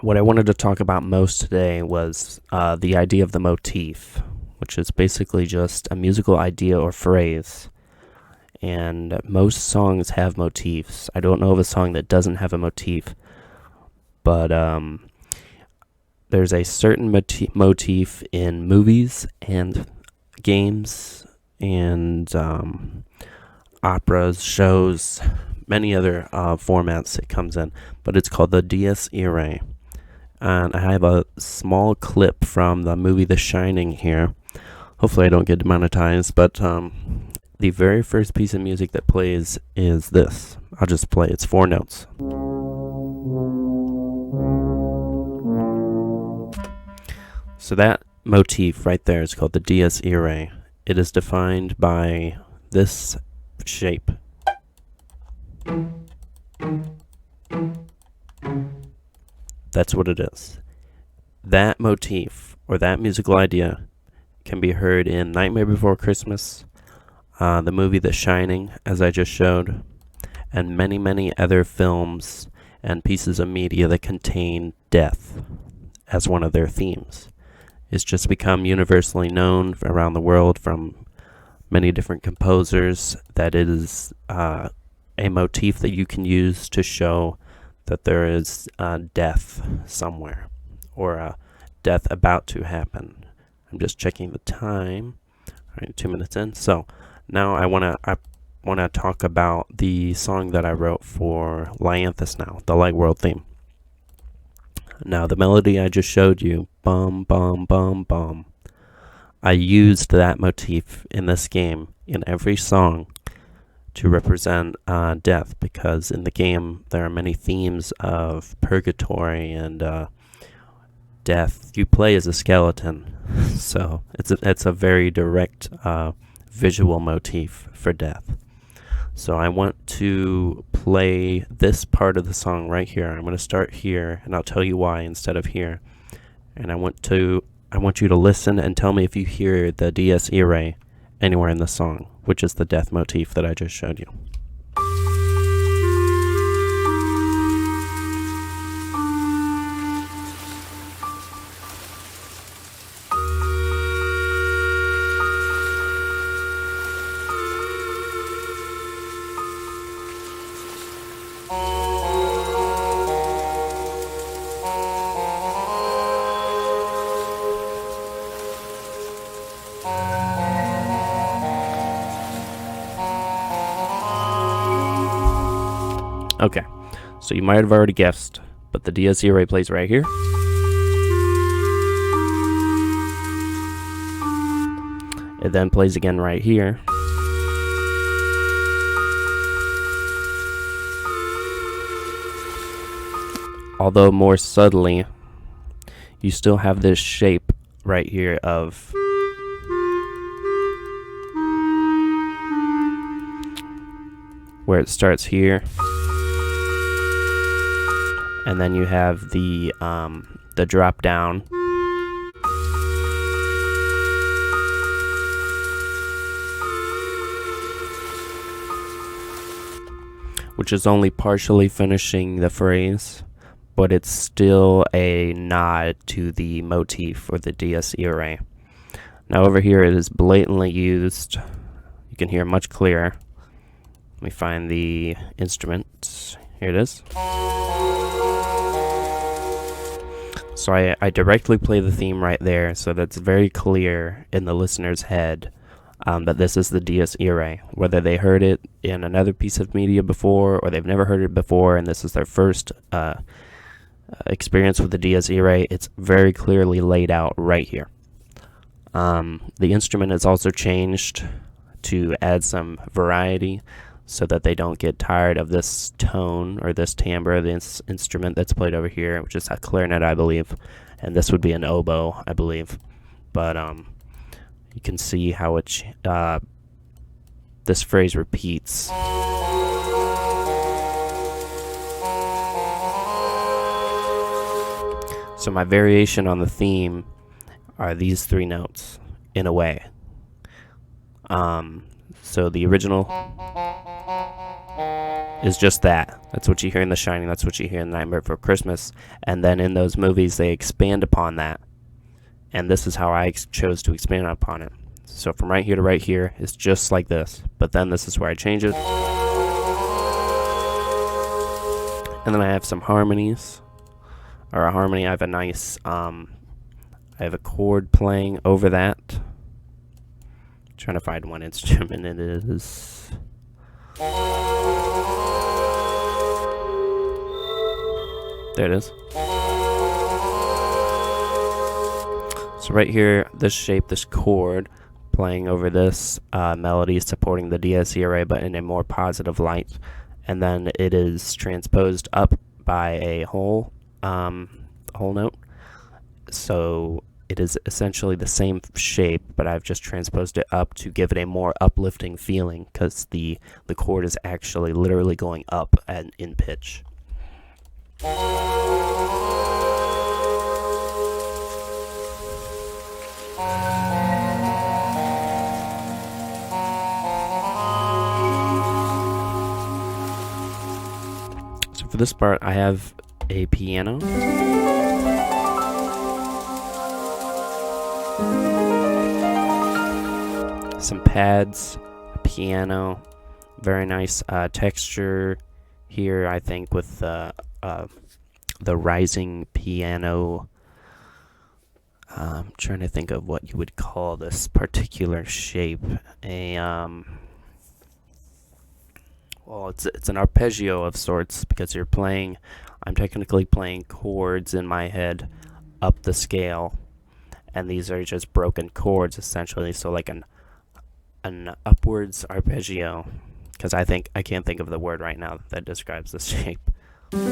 What I wanted to talk about most today was the idea of the motif, which is basically just a musical idea or phrase. And most songs have motifs. I don't know of a song that doesn't have a motif, but there's a certain motif in movies and games and operas, shows, many other formats it comes in, but it's called the dies irae. And I have a small clip from the movie The Shining here. Hopefully I don't get demonetized, but the very first piece of music that plays is this. I'll just play. It's 4 notes. So that motif right there is called the dies irae. It is defined by this shape. That's what it is. That motif, or that musical idea, can be heard in Nightmare Before Christmas, the movie The Shining, as I just showed, and many, many other films and pieces of media that contain death as one of their themes. It's just become universally known around the world from many different composers that it is a motif that you can use to show that there is death somewhere, or a death about to happen. I'm just checking the time. All right, 2 minutes in. So now I wanna talk about the song that I wrote for Lianthus now, the Light World theme. Now the melody I just showed you, bum bum bum bum, I used that motif in this game in every song to represent death, because in the game there are many themes of purgatory and death. You play as a skeleton, so it's a very direct visual motif for death. So I want to play this part of the song right here. I'm going to start here, and I'll tell you why instead of here. And I want you to listen and tell me if you hear the dies irae anywhere in the song, which is the death motif that I just showed you. Okay, so you might have already guessed, but the dies irae plays right here. It then plays again right here. Although more subtly, you still have this shape right here of where it starts here. And then you have the drop down, which is only partially finishing the phrase, but it's still a nod to the motif or the dies irae. Now over here it is blatantly used. You can hear much clearer. Let me find the instrument. Here it is. So I directly play the theme right there, so that's very clear in the listener's head that this is the dies irae. Whether they heard it in another piece of media before, or they've never heard it before, and this is their first experience with the dies irae, it's very clearly laid out right here. The instrument is also changed to add some variety, so that they don't get tired of this tone or this timbre, this instrument that's played over here, which is a clarinet, I believe, and this would be an oboe, I believe. But you can see how it this phrase repeats. So my variation on the theme are these 3 notes, in a way. So the original is just that. That's what you hear in The Shining. That's what you hear in Nightmare Before Christmas. And then in those movies, they expand upon that. And this is how I chose to expand upon it. So from right here to right here, it's just like this. But then this is where I change it. And then I have some harmonies. Or a harmony, I have a nice, I have a chord playing over that. I'm trying to find what instrument it is. There it is. So right here, this shape, this chord, playing over this melody, supporting the DS Irae, but in a more positive light. And then it is transposed up by a whole note. So it is essentially the same shape, but I've just transposed it up to give it a more uplifting feeling, because the chord is actually literally going up and in pitch. So for this part, I have a piano. Some pads, a piano, very nice texture here, I think, with the rising piano. I'm trying to think of what you would call this particular shape. Well, it's an arpeggio of sorts, because I'm technically playing chords in my head up the scale, and these are just broken chords essentially. So like an upwards arpeggio, because I can't think of the word right now that describes this shape. And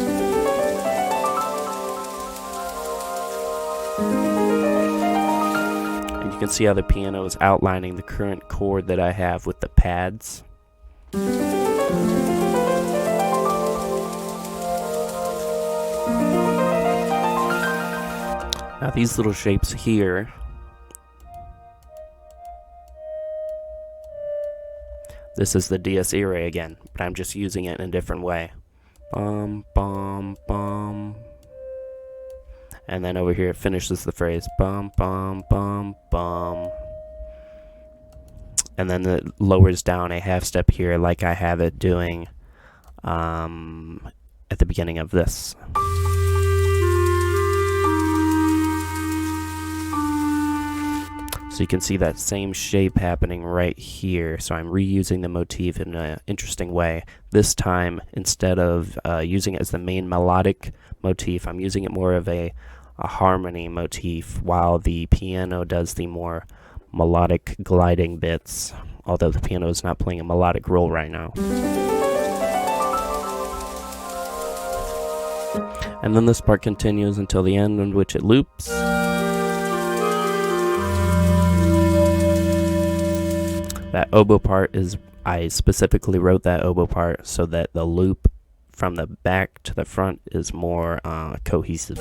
you can see how the piano is outlining the current chord that I have with the pads. Now these little shapes here, this is the DS Irae again, but I'm just using it in a different way. Bum, bum, bum. And then over here it finishes the phrase bum, bum, bum, bum. And then it lowers down a half step here, like I have it doing at the beginning of this. So you can see that same shape happening right here. So I'm reusing the motif in an interesting way. This time, instead of using it as the main melodic motif, I'm using it more of a harmony motif, while the piano does the more melodic gliding bits, although the piano is not playing a melodic role right now. And then this part continues until the end, in which it loops. That oboe part I specifically wrote that oboe part so that the loop from the back to the front is more cohesive.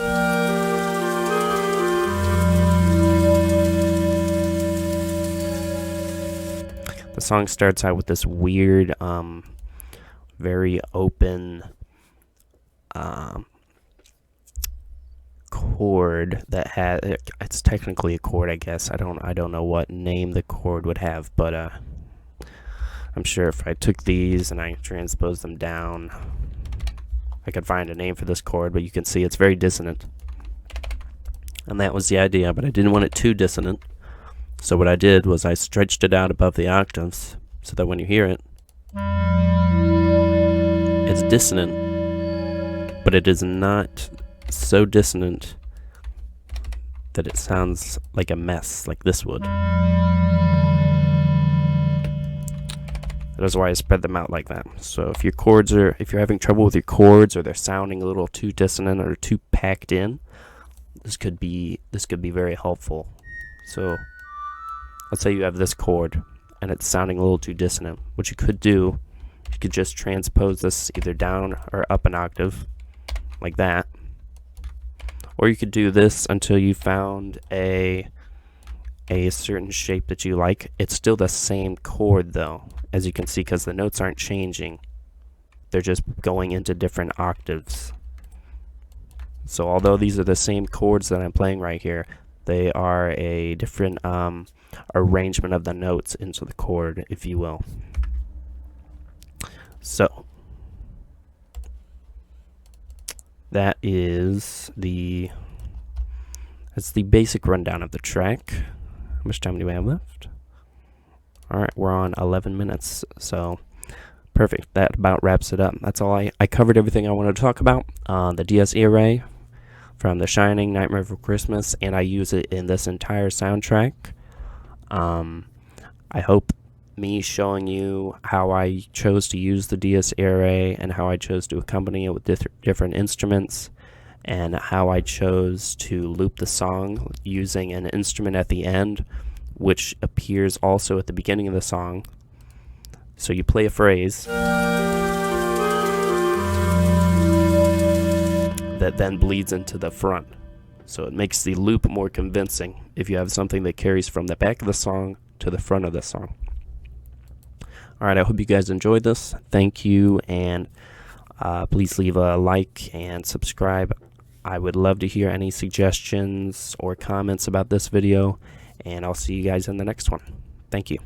The song starts out with this weird, very open chord that has, it's technically a chord, I guess. I don't know what name the chord would have, but I'm sure if I took these and I transposed them down, I could find a name for this chord. But you can see it's very dissonant, and that was the idea, but I didn't want it too dissonant. So what I did was I stretched it out above the octaves so that when you hear it, it's dissonant, but it is not so dissonant that it sounds like a mess like this would. That is why I spread them out like that. So if you're having trouble with your chords, or they're sounding a little too dissonant or too packed in, this could be very helpful. So let's say you have this chord and it's sounding a little too dissonant. What you could do, you could just transpose this either down or up an octave, like that. Or you could do this until you found a certain shape that you like. It's still the same chord though, as you can see, because the notes aren't changing. They're just going into different octaves. So although these are the same chords that I'm playing right here, they are a different arrangement of the notes into the chord, if you will. So that's the basic rundown of the track. How much time do we have left? Alright, we're on 11 minutes, so perfect. That about wraps it up. That's all. I covered everything I wanted to talk about. The DS Irae from The Shining, Nightmare Before Christmas, and I use it in this entire soundtrack. I hope me showing you how I chose to use the DS Irae and how I chose to accompany it with different instruments, and how I chose to loop the song using an instrument at the end, which appears also at the beginning of the song. So you play a phrase that then bleeds into the front. So it makes the loop more convincing if you have something that carries from the back of the song to the front of the song. Alright, I hope you guys enjoyed this. Thank you, and please leave a like and subscribe. I would love to hear any suggestions or comments about this video, and I'll see you guys in the next one. Thank you.